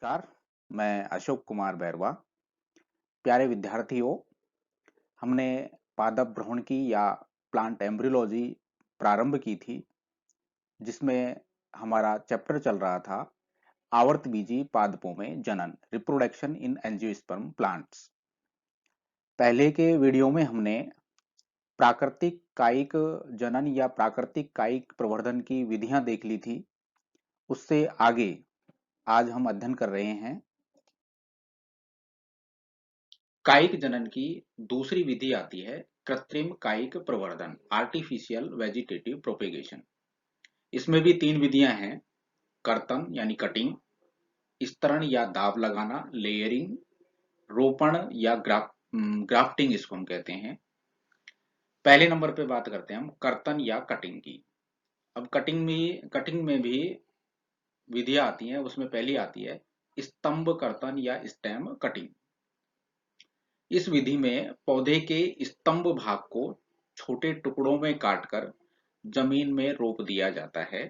नमस्कार। मैं अशोक कुमार बैरवा। प्यारे विद्यार्थियों, हमने पादप भ्रूण की या प्लांट एम्ब्रियोलॉजी प्रारंभ की थी, जिसमें हमारा चैप्टर चल रहा था आवर्तबीजी पादपों में जनन, रिप्रोडक्शन इन एंजियोस्पर्म प्लांट्स। पहले के वीडियो में हमने प्राकृतिक कायिक जनन या प्राकृतिक कायिक प्रवर्धन की विधियां देख ली थी। उससे आगे आज हम अध्ययन कर रहे हैं कायिक जनन की दूसरी विधि आती है कृत्रिम कायिक प्रवर्धन, आर्टिफिशियल वेजिटेटिव प्रोपेगेशन। इसमें भी तीन विधियां हैं: कर्तन यानी कटिंग, स्तरण या दाब लगाना, लेयरिंग, रोपण या ग्राफ्टिंग इसको हम कहते हैं। पहले नंबर पे बात करते हैं हम कर्तन या कटिंग की। अब कटिंग में भी विधियां आती हैं। उसमें पहली आती है स्तंभ कर्तन या स्टेम कटिंग। इस विधि में पौधे के स्तंभ भाग को छोटे टुकड़ों में काटकर जमीन में रोप दिया जाता है।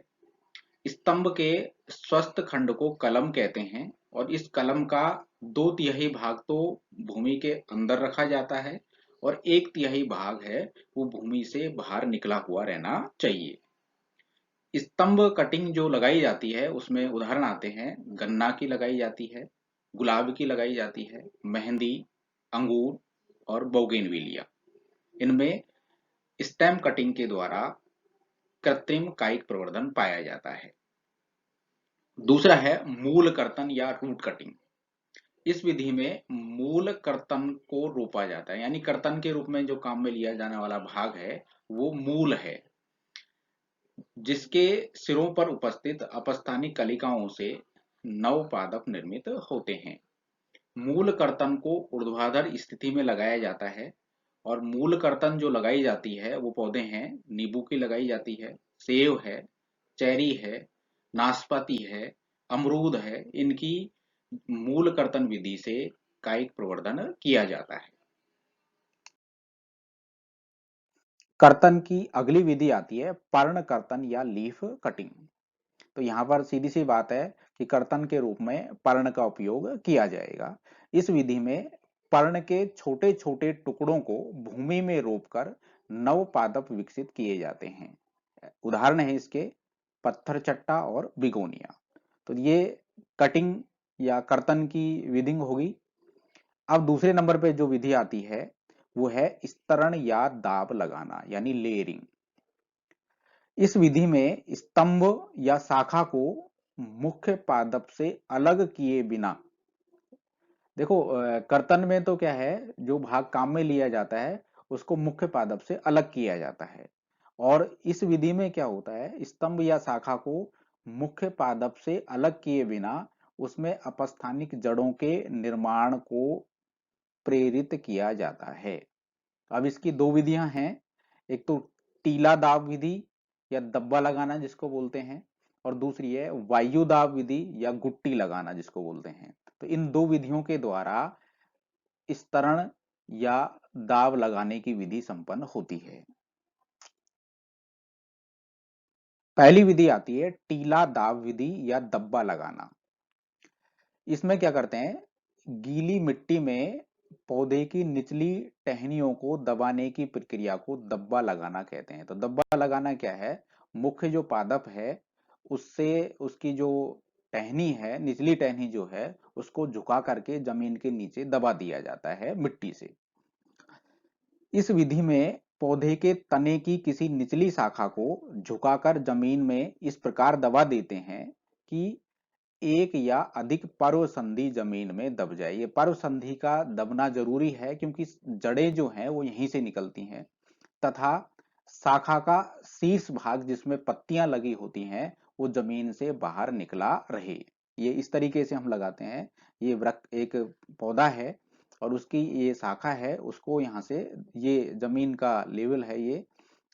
स्तंभ के स्वस्थ खंड को कलम कहते हैं और इस कलम का 2/3 भाग तो भूमि के अंदर रखा जाता है और 1/3 भाग है वो भूमि से बाहर निकला हुआ रहना चाहिए। स्तंभ कटिंग जो लगाई जाती है उसमें उदाहरण आते हैं गन्ना की लगाई जाती है, गुलाब की लगाई जाती है, मेहंदी, अंगूर और बोगेनविलिया। इनमें स्टेम कटिंग के द्वारा कृत्रिम कायिक प्रवर्धन पाया जाता है। दूसरा है मूल कर्तन या रूट कटिंग। इस विधि में मूल कर्तन को रोपा जाता है, यानी कर्तन के रूप में जो काम में लिया जाने वाला भाग है वो मूल है, जिसके सिरों पर उपस्थित अपस्थानिक कलिकाओं से नव पादप निर्मित होते हैं। मूल कर्तन को ऊर्ध्वाधर स्थिति में लगाया जाता है और मूल कर्तन जो लगाई जाती है वो पौधे हैं, नींबू की लगाई जाती है, सेब है, चेरी है, नाशपाती है, अमरूद है। इनकी मूल कर्तन विधि से कायिक प्रवर्धन किया जाता है। कर्तन की अगली विधि आती है पर्ण कर्तन या लीफ कटिंग। तो यहाँ पर सीधी सी बात है कि कर्तन के रूप में पर्ण का उपयोग किया जाएगा। इस विधि में पर्ण के छोटे छोटे टुकड़ों को भूमि में रोपकर नव पादप विकसित किए जाते हैं। उदाहरण है इसके पत्थर चट्टा और बिगोनिया। तो ये कटिंग या कर्तन की विधि होगी। अब दूसरे नंबर पे जो विधि आती है वो है स्तरण या दाब लगाना, यानी लेयरिंग। इस विधि में स्तंभ या शाखा को मुख्य पादप से अलग किए बिना, देखो कर्तन में तो क्या है, जो भाग काम में लिया जाता है उसको मुख्य पादप से अलग किया जाता है, और इस विधि में क्या होता है, स्तंभ या शाखा को मुख्य पादप से अलग किए बिना उसमें अपस्थानिक जड़ों के निर्माण को प्रेरित किया जाता है। अब इसकी दो विधियां हैं, एक तो टीला दाब विधि या दब्बा लगाना जिसको बोलते हैं, और दूसरी है वायु दाब विधि या गुट्टी लगाना जिसको बोलते हैं। तो इन दो विधियों के द्वारा स्तरण या दाब लगाने की विधि संपन्न होती है। पहली विधि आती है टीला दाब विधि या दब्बा लगाना। इसमें क्या करते हैं, गीली मिट्टी में पौधे की निचली टहनियों को दबाने की प्रक्रिया को दब्बा लगाना कहते हैं। तो दब्बा लगाना क्या है, मुख्य जो पादप है उससे उसकी जो टहनी है, निचली टहनी जो है उसको झुका करके जमीन के नीचे दबा दिया जाता है मिट्टी से। इस विधि में पौधे के तने की किसी निचली शाखा को झुकाकर जमीन में इस प्रकार दबा देते हैं कि एक या अधिक पर्व संधि जमीन में दब जाए। ये पर्व संधि का दबना जरूरी है क्योंकि जड़ें जो हैं वो यहीं से निकलती हैं, तथा शाखा का शीर्ष भाग जिसमें पत्तियां लगी होती हैं वो जमीन से बाहर निकला रहे। ये इस तरीके से हम लगाते हैं। ये वृक्ष एक पौधा है और उसकी ये शाखा है, उसको यहाँ से, ये जमीन का लेवल है ये,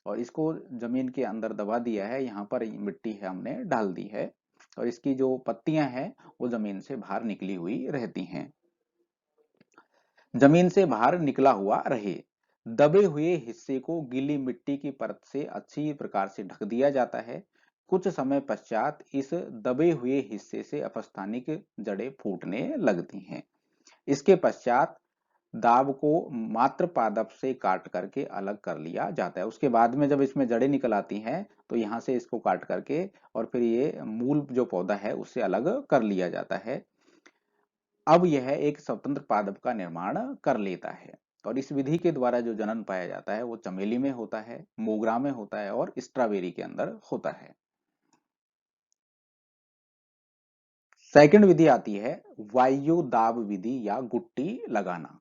और इसको जमीन के अंदर दबा दिया है। यहाँ पर मिट्टी है हमने डाल दी है और इसकी जो पत्तियां हैं वो जमीन से बाहर निकली हुई रहती हैं, जमीन से बाहर निकला हुआ रहे। दबे हुए हिस्से को गीली मिट्टी की परत से अच्छी प्रकार से ढक दिया जाता है। कुछ समय पश्चात इस दबे हुए हिस्से से अपस्थानिक जड़ें फूटने लगती हैं। इसके पश्चात दाब को मात्र पादप से काट करके अलग कर लिया जाता है। उसके बाद में जब इसमें जड़ें निकल आती हैं तो यहाँ से इसको काट करके और फिर ये मूल जो पौधा है उससे अलग कर लिया जाता है। अब यह एक स्वतंत्र पादप का निर्माण कर लेता है। और इस विधि के द्वारा जो जनन पाया जाता है वो चमेली में होता है, मोगरा में होता है और स्ट्रॉबेरी के अंदर होता है। सेकंड विधि आती है वायु दाब विधि या गुट्टी लगाना,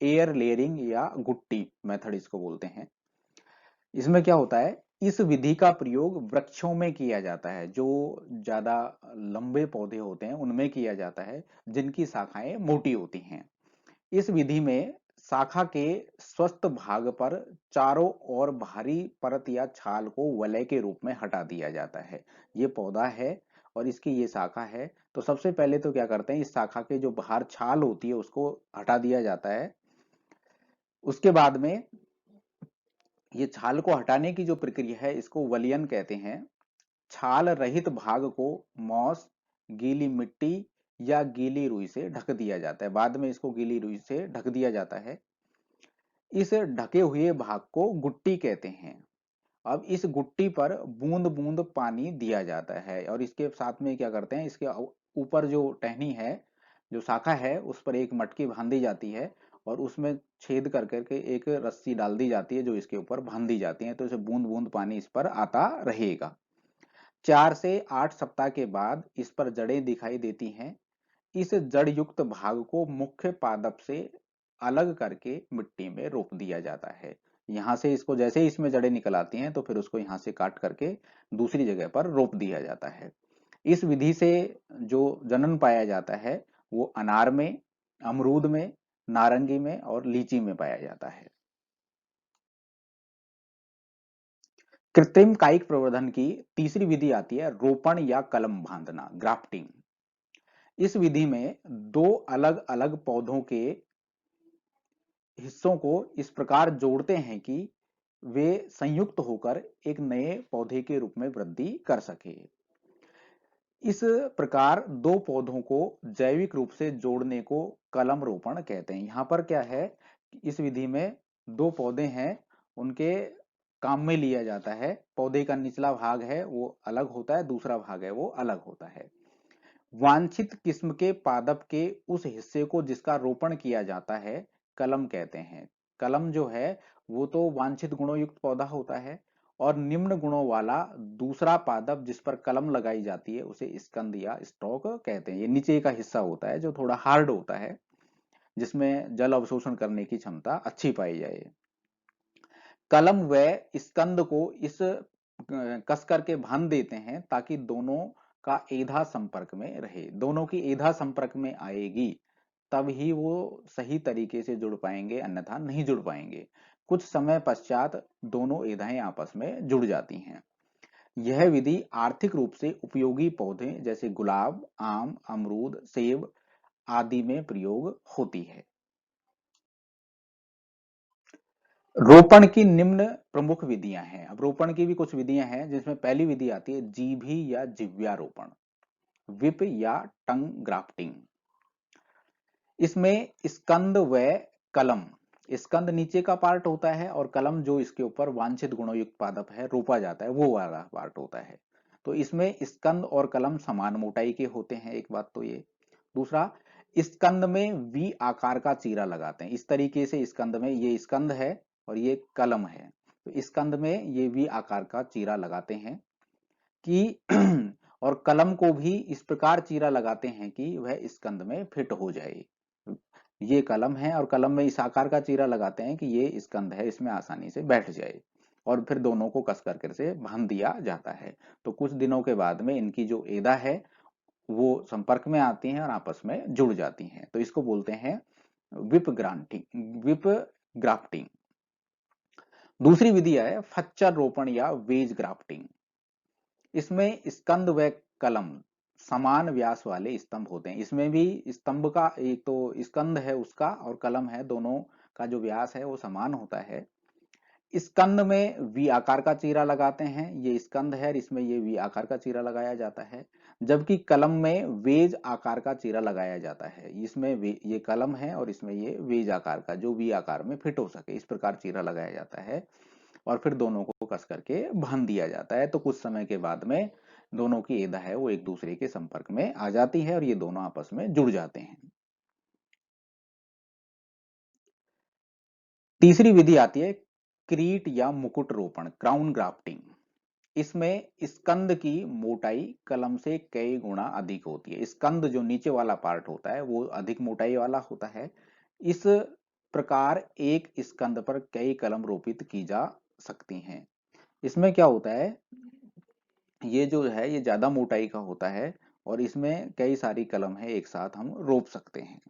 एयर लेयरिंग या गुट्टी मेथड इसको बोलते हैं। इसमें क्या होता है, इस विधि का प्रयोग वृक्षों में किया जाता है, जो ज्यादा लंबे पौधे होते हैं उनमें किया जाता है, जिनकी शाखाएं मोटी होती हैं। इस विधि में शाखा के स्वस्थ भाग पर चारों ओर भारी परत या छाल को वलय के रूप में हटा दिया जाता है। ये पौधा है और इसकी ये शाखा है। तो सबसे पहले तो क्या करते हैं, इस शाखा के जो बाहर छाल होती है उसको हटा दिया जाता है। उसके बाद में ये छाल को हटाने की जो प्रक्रिया है इसको वलयन कहते हैं। छाल रहित भाग को मॉस, गीली मिट्टी या गीली रुई से ढक दिया जाता है। बाद में इसको गीली रुई से ढक दिया जाता है। इस ढके हुए भाग को गुट्टी कहते हैं। अब इस गुट्टी पर बूंद बूंद पानी दिया जाता है और इसके साथ में क्या करते हैं, इसके ऊपर जो टहनी है, जो शाखा है, उस पर एक मटकी बांधी जाती है और उसमें छेद कर करके एक रस्सी डाल दी जाती है जो इसके ऊपर बांधी जाती है। तो इसे बूंद बूंद पानी इस पर आता रहेगा। 4 से 8 सप्ताह के बाद इस पर जड़ें दिखाई देती हैं। इस जड़ युक्त भाग को मुख्य पादप से अलग करके मिट्टी में रोप दिया जाता है। यहां से इसको जैसे ही इसमें जड़ें निकल आती हैं तो फिर उसको यहां से काट करके दूसरी जगह पर रोप दिया जाता है। इस विधि से जो जनन पाया जाता है वो अनार में, अमरूद में, नारंगी में और लीची में पाया जाता है। कृत्रिम कायिक प्रवर्धन की तीसरी विधि आती है रोपण या कलम बांधना, ग्राफ्टिंग। इस विधि में दो अलग अलग पौधों के हिस्सों को इस प्रकार जोड़ते हैं कि वे संयुक्त होकर एक नए पौधे के रूप में वृद्धि कर सके। इस प्रकार दो पौधों को जैविक रूप से जोड़ने को कलम रोपण कहते हैं। यहाँ पर क्या है, इस विधि में दो पौधे हैं, उनके काम में लिया जाता है। पौधे का निचला भाग है वो अलग होता है, दूसरा भाग है वो अलग होता है। वांछित किस्म के पादप के उस हिस्से को जिसका रोपण किया जाता है कलम कहते हैं। कलम जो है वो तो वांछित गुणों युक्त पौधा होता है और निम्न गुणों वाला दूसरा पादप जिस पर कलम लगाई जाती है उसे स्कंद या स्टॉक कहते हैं। ये नीचे का हिस्सा होता है जो थोड़ा हार्ड होता है, जिसमें जल अवशोषण करने की क्षमता अच्छी पाई जाए। कलम व स्कंद को इस कस करके बांध देते हैं ताकि दोनों का एधा संपर्क में रहे। दोनों की एधा संपर्क में आएगी तब ही वो सही तरीके से जुड़ पाएंगे, अन्यथा नहीं जुड़ पाएंगे। कुछ समय पश्चात दोनों एधाएं आपस में जुड़ जाती हैं। यह विधि आर्थिक रूप से उपयोगी पौधे जैसे गुलाब, आम, अमरूद, सेब आदि में प्रयोग होती है। रोपण की निम्न प्रमुख विधियां हैं। अब रोपण की भी कुछ विधियां हैं, जिसमें पहली विधि आती है जीभी या जिव्यारोपण, विप या टंग ग्राफ्टिंग। इसमें स्कंद व कलम, स्कंद नीचे का पार्ट होता है और कलम जो इसके ऊपर वांछित गुणों युक्त पादप है रोपा जाता है वो वाला पार्ट होता है। तो इसमें स्कंद और कलम समान मोटाई के होते हैं, एक बात तो ये। दूसरा, स्कंद में वी आकार का चीरा लगाते हैं। इस तरीके से स्कंद में, ये स्कंद है और ये कलम है, तो स्कंद में ये वी आकार का चीरा लगाते हैं कि और कलम को भी इस प्रकार चीरा लगाते हैं कि वह स्कंद में फिट हो जाए। ये कलम है और कलम में इस आकार का चीरा लगाते हैं कि ये स्कंद है, इसमें आसानी से बैठ जाए। और फिर दोनों को कस करके से बांध दिया जाता है। तो कुछ दिनों के बाद में इनकी जो एदा है वो संपर्क में आती हैं और आपस में जुड़ जाती हैं। तो इसको बोलते हैं विप ग्रांटिंग, विप ग्राफ्टिंग। दूसरी विधि है फच्चर रोपण या वेज ग्राफ्टिंग। इसमें स्कंद व कलम समान व्यास वाले स्तंभ होते हैं। इसमें भी स्तंभ का एक तो स्कंद है उसका और कलम है, दोनों का जो व्यास है वो समान होता है। स्कंद में वी आकार का चीरा लगाते हैं, ये स्कंद है, इसमें ये वी आकार का चीरा लगाया जाता है। जबकि कलम में वेज आकार का चीरा लगाया जाता है, इसमें ये कलम है और इसमें ये वेज आकार का, जो वी आकार में फिट हो सके, इस प्रकार चीरा लगाया जाता है और फिर दोनों को कस करके बांध दिया जाता है। तो कुछ समय के बाद में दोनों की एदा है वो एक दूसरे के संपर्क में आ जाती है और ये दोनों आपस में जुड़ जाते हैं। तीसरी विधि आती है क्रीट या मुकुट रोपण, क्राउन ग्राफ्टिंग। इसमें स्कंद की मोटाई कलम से कई गुना अधिक होती है। स्कंद जो नीचे वाला पार्ट होता है वो अधिक मोटाई वाला होता है। इस प्रकार एक स्कंद पर कई कलम रोपित की जा सकती हैं। इसमें क्या होता है, ये जो है ये ज्यादा मोटाई का होता है और इसमें कई सारी कलम है एक साथ हम रोप सकते हैं।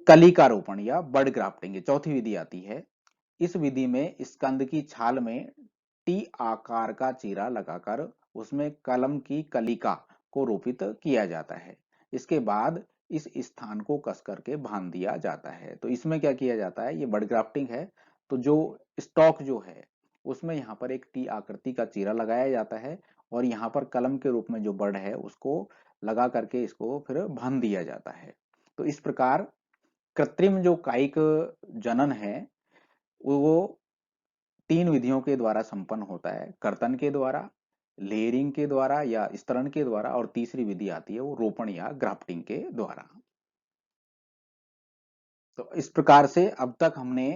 कलिका रोपण या बड ग्राफ्टिंग, चौथी विधि आती है। इस विधि में स्कंद की छाल में टी आकार का चीरा लगाकर उसमें कलम की कलिका को रोपित किया जाता है। इसके बाद इस स्थान को कस करके बांध दिया जाता है। तो इसमें क्या किया जाता है, ये बड ग्राफ्टिंग है। तो जो स्टॉक जो है उसमें यहाँ पर एक टी आकृति का चीरा लगाया जाता है और यहाँ पर कलम के रूप में जो बड है उसको लगा करके इसको फिर बांध दिया जाता है। तो इस प्रकार कृत्रिम जो कायिक जनन है वो तीन विधियों के द्वारा संपन्न होता है, कर्तन के द्वारा, लेयरिंग के द्वारा या स्तरण के द्वारा, और तीसरी विधि आती है वो रोपण या ग्राफ्टिंग के द्वारा। तो इस प्रकार से अब तक हमने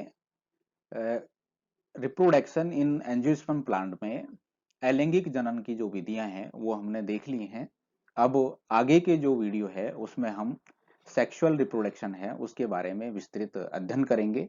रिप्रोडक्शन इन एंजियोस्पर्म प्लांट में अलैंगिक जनन की जो विधियां हैं वो हमने देख ली हैं। अब आगे के जो वीडियो है उसमें हम सेक्सुअल रिप्रोडक्शन है उसके बारे में विस्तृत अध्ययन करेंगे।